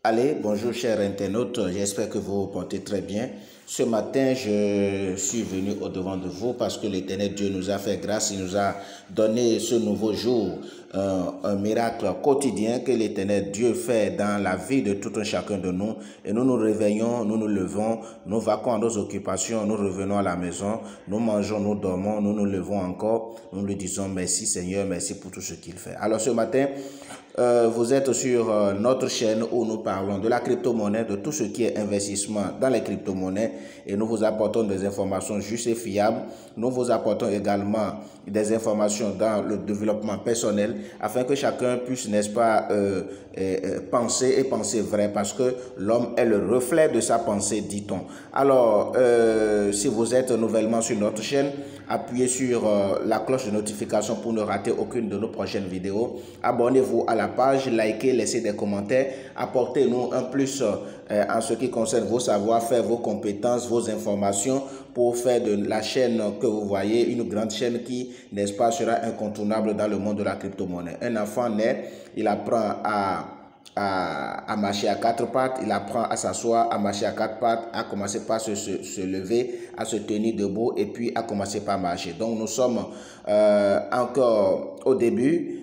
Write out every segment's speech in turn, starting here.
Allez, bonjour chers internautes, j'espère que vous vous portez très bien. Ce matin, je suis venu au-devant de vous parce que l'Éternel Dieu nous a fait grâce, il nous a donné ce nouveau jour, un miracle quotidien que l'Éternel Dieu fait dans la vie de tout un chacun de nous. Et nous nous réveillons, nous nous levons, nous vaquons à nos occupations, nous revenons à la maison, nous mangeons, nous dormons, nous nous levons encore, nous lui disons merci Seigneur, merci pour tout ce qu'il fait. Alors ce matin, vous êtes sur notre chaîne où nous parlons de la crypto-monnaie, de tout ce qui est investissement dans les crypto-monnaies et nous vous apportons des informations justes et fiables. Nous vous apportons également des informations dans le développement personnel afin que chacun puisse, n'est-ce pas, penser vrai parce que l'homme est le reflet de sa pensée, dit-on. Alors, si vous êtes nouvellement sur notre chaîne, appuyez sur la cloche de notification pour ne rater aucune de nos prochaines vidéos. Abonnez-vous à la page, likez, laissez des commentaires, apportez-nous un plus en ce qui concerne vos savoir-faire, vos compétences, vos informations pour faire de la chaîne que vous voyez une grande chaîne qui, n'est-ce pas, sera incontournable dans le monde de la crypto-monnaie. Un enfant naît, il apprend à marcher à quatre pattes, il apprend à s'asseoir, à marcher à quatre pattes, à commencer par se lever, à se tenir debout et puis à commencer par marcher. Donc nous sommes encore au début.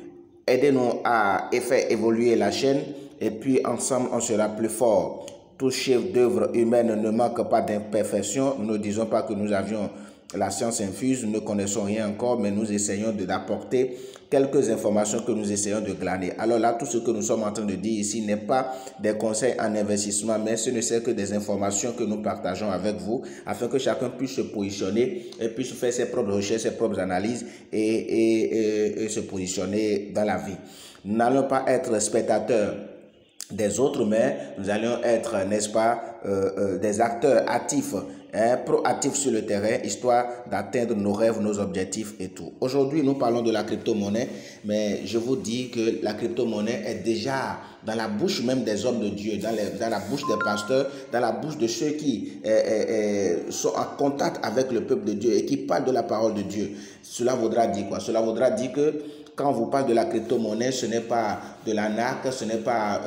Aidez-nous à faire évoluer la chaîne et puis ensemble on sera plus fort. Tout chef d'œuvre humaine ne manque pas d'imperfection. Nous ne disons pas que nous avions la science infuse, nous ne connaissons rien encore, mais nous essayons d'apporter quelques informations que nous essayons de glaner. Alors là, tout ce que nous sommes en train de dire ici n'est pas des conseils en investissement, mais ce ne sont que des informations que nous partageons avec vous, afin que chacun puisse se positionner et puisse faire ses propres recherches, ses propres analyses et se positionner dans la vie. Nous n'allons pas être spectateurs des autres, mais nous allons être, n'est-ce pas, des acteurs actifs, proactifs sur le terrain, histoire d'atteindre nos rêves, nos objectifs et tout. Aujourd'hui, nous parlons de la crypto-monnaie, mais je vous dis que la crypto-monnaie est déjà dans la bouche même des hommes de Dieu, dans la bouche des pasteurs, dans la bouche de ceux qui sont en contact avec le peuple de Dieu et qui parlent de la parole de Dieu. Cela voudra dire quoi? Cela voudra dire que quand on vous parle de la crypto-monnaie, ce n'est pas de l'arnaque, ce n'est pas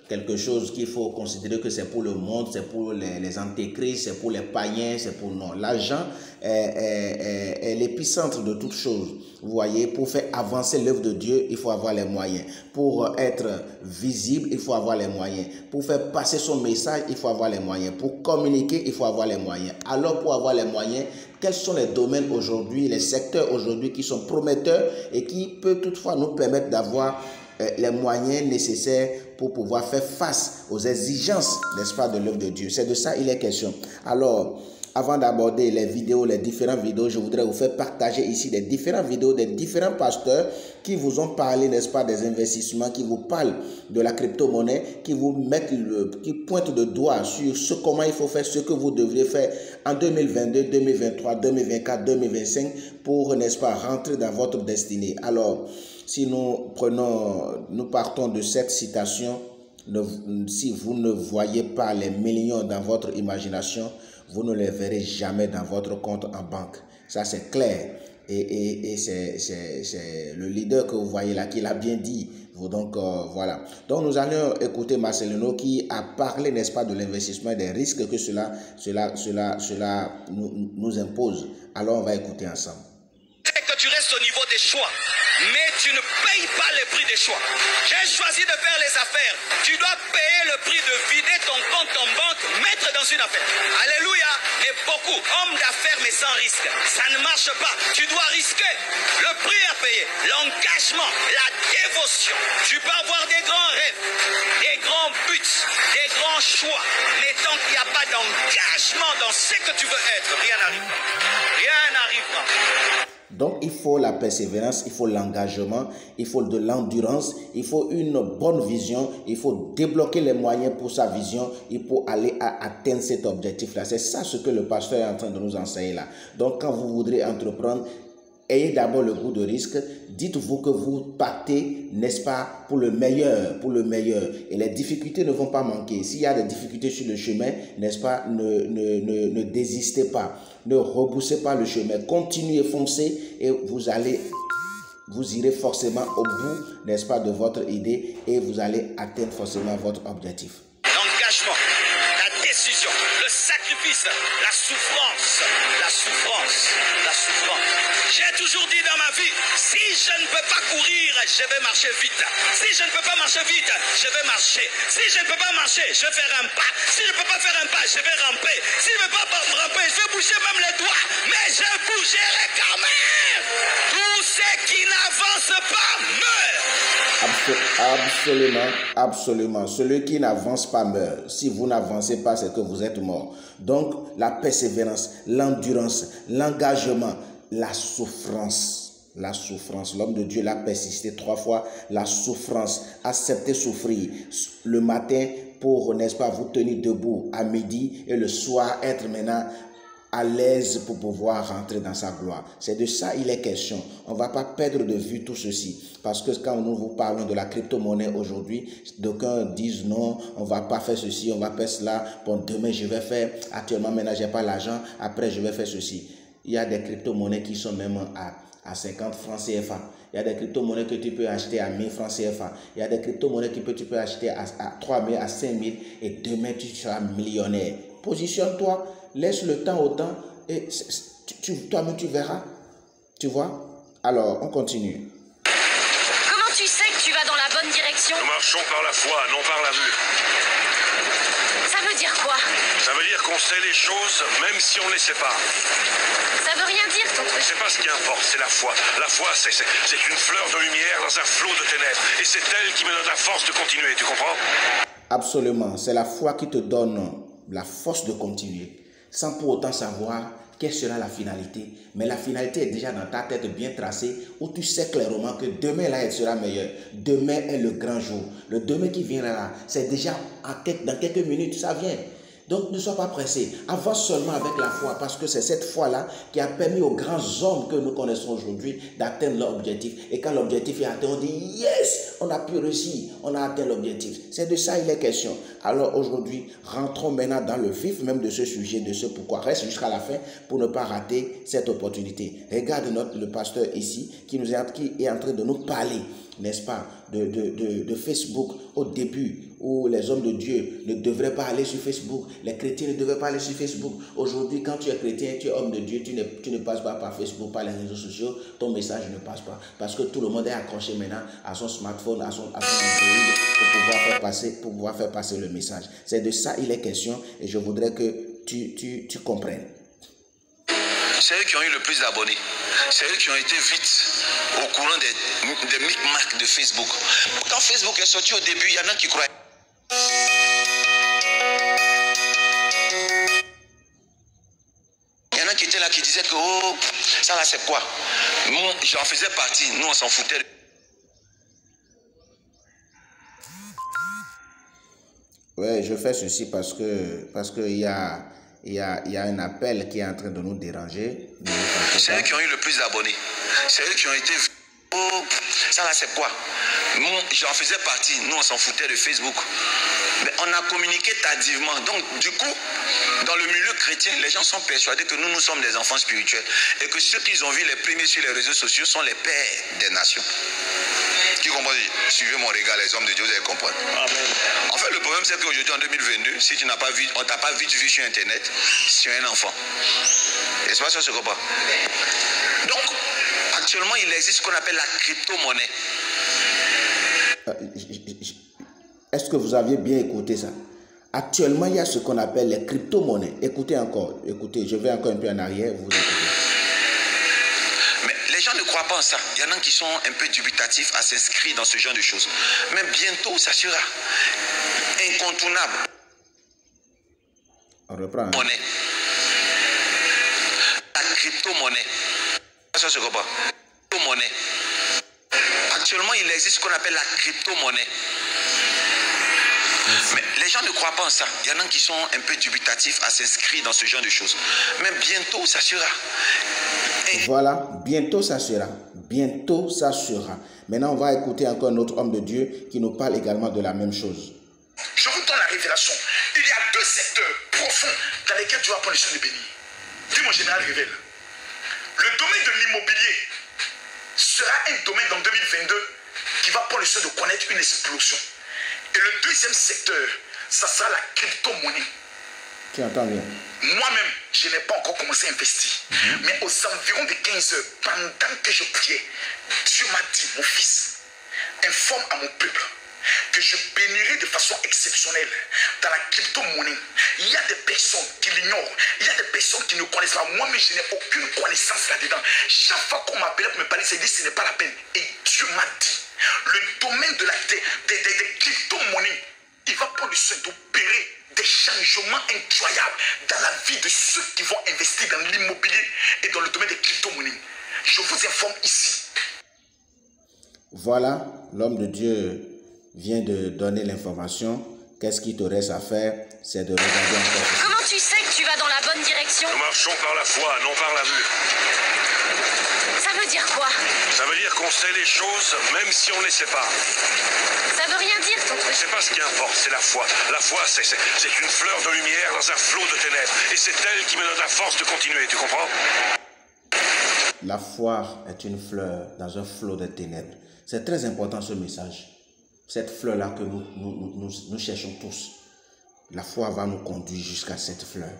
quelque chose qu'il faut considérer que c'est pour le monde, c'est pour les antéchrists, c'est pour les païens, c'est pour non. L'argent est l'épicentre de toute chose. Vous voyez, pour faire avancer l'œuvre de Dieu, il faut avoir les moyens. Pour être visible, il faut avoir les moyens. Pour faire passer son message, il faut avoir les moyens. Pour communiquer, il faut avoir les moyens. Alors, pour avoir les moyens, quels sont les domaines aujourd'hui, les secteurs aujourd'hui qui sont prometteurs et qui peuvent toutefois nous permettre d'avoir les moyens nécessaires pour pouvoir faire face aux exigences, n'est-ce pas, de l'œuvre de Dieu. C'est de ça il est question. Alors, avant d'aborder les vidéos, les différentes vidéos, je voudrais vous faire partager ici des différentes vidéos des différents pasteurs qui vous ont parlé, n'est-ce pas, des investissements, qui vous parlent de la crypto-monnaie, qui vous mettent qui pointent le doigt sur comment il faut faire, ce que vous devriez faire en 2022, 2023, 2024, 2025 pour, n'est-ce pas, rentrer dans votre destinée. Alors, si nous partons de cette citation, si vous ne voyez pas les millions dans votre imagination, vous ne les verrez jamais dans votre compte en banque. Ça, c'est clair. Et c'est le leader que vous voyez là qui l'a bien dit. Donc, voilà. Donc, nous allons écouter Marcelino qui a parlé, n'est-ce pas, de l'investissement et des risques que cela nous impose. Alors, on va écouter ensemble. Que tu restes au niveau des choix, mais tu ne payes pas le prix des choix. J'ai choisi de faire les affaires. Tu dois payer le prix de vider ton compte en banque, mettre dans une affaire. Alléluia. Mais beaucoup, hommes d'affaires mais sans risque. Ça ne marche pas. Tu dois risquer. Le prix à payer, l'engagement, la dévotion. Tu peux avoir des grands rêves, des grands buts, des grands choix. Mais tant qu'il n'y a pas d'engagement dans ce que tu veux être, rien n'arrivera. Rien n'arrivera. Donc, il faut la persévérance, il faut l'engagement, il faut de l'endurance, il faut une bonne vision, il faut débloquer les moyens pour sa vision, il faut aller à atteindre cet objectif-là. C'est ça ce que le pasteur est en train de nous enseigner là. Donc, quand vous voudrez entreprendre, ayez d'abord le goût de risque. Dites-vous que vous partez, n'est-ce pas, pour le meilleur, pour le meilleur. Et les difficultés ne vont pas manquer. S'il y a des difficultés sur le chemin, n'est-ce pas, ne désistez pas. Ne repoussez pas le chemin. Continuez, foncez et vous allez vous irez forcément au bout, n'est-ce pas, de votre idée et vous allez atteindre forcément votre objectif. L'engagement, la décision, le sacrifice, la souffrance, la souffrance, la souffrance. J'ai toujours dit dans ma vie, si je ne peux pas courir, je vais marcher vite. Si je ne peux pas marcher vite, je vais marcher. Si je ne peux pas marcher, je vais faire un pas. Si je ne peux pas faire un pas, je vais ramper. Si je ne peux pas ramper, je vais bouger même les doigts. Mais je bougerai quand même. Tous ceux qui n'avancent pas meurent. Absolument, absolument. Celui qui n'avance pas meurt. Si vous n'avancez pas, c'est que vous êtes mort. Donc, la persévérance, l'endurance, l'engagement, la souffrance. La souffrance. L'homme de Dieu l'a persisté 3 fois. La souffrance. Accepter souffrir. Le matin pour, n'est-ce pas, vous tenir debout à midi et le soir être maintenant à l'aise pour pouvoir rentrer dans sa gloire. C'est de ça il est question. On ne va pas perdre de vue tout ceci. Parce que quand nous vous parlons de la crypto-monnaie aujourd'hui, d'aucuns disent non, on ne va pas faire ceci, on va faire cela. Bon, demain je vais faire, actuellement maintenant je n'ai pas l'argent, après je vais faire ceci. Il y a des crypto-monnaies qui sont même à 50 francs CFA. Il y a des crypto-monnaies que tu peux acheter à 1000 francs CFA. Il y a des crypto-monnaies que tu peux acheter à 3 000, à 5 000 et demain tu seras millionnaire. Positionne-toi, laisse le temps au temps et toi-même tu verras. Tu vois? Alors, on continue. Comment tu sais que tu vas dans la bonne direction? Nous marchons par la foi, non par la vue. Ça veut dire quoi? Ça veut dire qu'on sait les choses même si on ne les sait pas. Ça veut rien dire ton truc. C'est pas ce qui importe, c'est la foi. La foi, c'est une fleur de lumière dans un flot de ténèbres. Et c'est elle qui me donne la force de continuer, tu comprends? Absolument, c'est la foi qui te donne la force de continuer, sans pour autant savoir quelle sera la finalité. Mais la finalité est déjà dans ta tête bien tracée, où tu sais clairement que demain là, elle sera meilleure. Demain est le grand jour. Le demain qui viendra là, c'est déjà dans quelques minutes, ça vient. Donc ne sois pas pressé, avance seulement avec la foi, parce que c'est cette foi-là qui a permis aux grands hommes que nous connaissons aujourd'hui d'atteindre leur objectif. Et quand l'objectif est atteint, on dit yes, on a pu réussir, on a atteint l'objectif. C'est de ça il est question. Alors aujourd'hui, rentrons maintenant dans le vif même de ce sujet, de ce pourquoi. Reste jusqu'à la fin pour ne pas rater cette opportunité. Regarde le pasteur ici qui est en train de nous parler, n'est-ce pas, de Facebook au début, où les hommes de Dieu ne devraient pas aller sur Facebook, les chrétiens ne devraient pas aller sur Facebook. Aujourd'hui, quand tu es chrétien, tu es homme de Dieu, tu ne passes pas par Facebook, par les réseaux sociaux, ton message ne passe pas. Parce que tout le monde est accroché maintenant à son smartphone, à son Android pour pouvoir faire passer le message. C'est de ça il est question et je voudrais que tu comprennes. C'est eux qui ont eu le plus d'abonnés. C'est eux qui ont été vite au courant des micmacs de Facebook. Quand Facebook est sorti au début, il y en a qui croyaient. Il y en a qui étaient là qui disaient que oh, ça là c'est quoi? Nous, j'en faisais partie, nous on s'en foutait. Ouais, je fais ceci parce que il y a un appel qui est en train de nous déranger. C'est eux qui ont eu le plus d'abonnés. C'est eux qui ont été... Oh, ça là c'est quoi? Nous, j'en faisais partie, nous on s'en foutait de Facebook. Mais on a communiqué tardivement. Donc du coup, dans le milieu chrétien, les gens sont persuadés que nous sommes des enfants spirituels. Et que ceux qu'ils ont vus les premiers sur les réseaux sociaux sont les pères des nations. Qui comprend? Suivez mon regard, les hommes de Dieu, vous allez comprendre. Amen. En fait, le problème, c'est qu'aujourd'hui, en 2022, si tu n'as pas vu, on t'a pas vite vu sur Internet, sur un enfant. N'est-ce pas ça, ce comprend? Donc, actuellement, il existe ce qu'on appelle la crypto-monnaie. Est-ce que vous aviez bien écouté ça? Actuellement, il y a ce qu'on appelle les crypto-monnaies. Écoutez encore, écoutez, je vais encore un peu en arrière, vous écoutez. Les gens ne croient pas en ça. Il y en a qui sont un peu dubitatifs à s'inscrire dans ce genre de choses. Mais bientôt, ça sera incontournable. On reprend. Monnaie. La crypto-monnaie. Ça se comprend. Crypto-monnaie. Actuellement, il existe ce qu'on appelle la crypto-monnaie. Mais les gens ne croient pas en ça. Il y en a qui sont un peu dubitatifs à s'inscrire dans ce genre de choses. Mais bientôt, ça sera. Voilà, bientôt ça sera. Bientôt ça sera. Maintenant, on va écouter encore un autre homme de Dieu qui nous parle également de la même chose. Je vous donne la révélation. Il y a 2 secteurs profonds dans lesquels tu vas prendre le soin de bénir. Dis mon général révèle. Le domaine de l'immobilier sera un domaine dans 2022 qui va prendre le soin de connaître une explosion. Et le deuxième secteur, ça sera la crypto-monnaie. Tu entends bien? Moi-même, je n'ai pas encore commencé à investir. Mais aux environs de 15 heures, pendant que je priais, Dieu m'a dit, mon fils, informe à mon peuple que je bénirai de façon exceptionnelle dans la crypto-monnaie. Il y a des personnes qui l'ignorent, il y a des personnes qui ne connaissent pas. Moi-même, je n'ai aucune connaissance là-dedans. Chaque fois qu'on m'appelle pour me parler, c'est dit ce n'est pas la peine. Et Dieu m'a dit, le domaine de des crypto-monnaies, il va prendre le soin d'opérer des changements incroyables dans la vie de ceux qui vont investir dans l'immobilier et dans le domaine des crypto-monnaies. Je vous informe ici. Voilà, l'homme de Dieu vient de donner l'information. Qu'est-ce qu'il te reste à faire? C'est de regarder encore. Comment tu sais que tu vas dans la bonne direction? Nous marchons par la foi, non par la vue. Ça veut dire quoi? Ça veut dire qu'on sait les choses, même si on ne les sait pas. Ça veut rien dire ton truc. C'est pas ce qui importe, c'est la foi. La foi, c'est une fleur de lumière dans un flot de ténèbres. Et c'est elle qui me donne la force de continuer, tu comprends? La foi est une fleur dans un flot de ténèbres. C'est très important ce message. Cette fleur-là que nous cherchons tous. La foi va nous conduire jusqu'à cette fleur.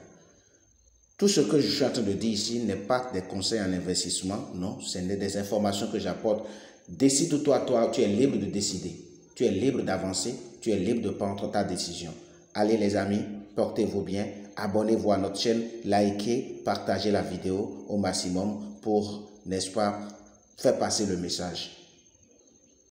Tout ce que je suis en train de dire ici n'est pas des conseils en investissement. Non, ce n'est des informations que j'apporte. Décide-toi, toi, tu es libre de décider. Tu es libre d'avancer. Tu es libre de prendre ta décision. Allez les amis, portez-vous bien. Abonnez-vous à notre chaîne. Likez, partagez la vidéo au maximum pour, n'est-ce pas, faire passer le message.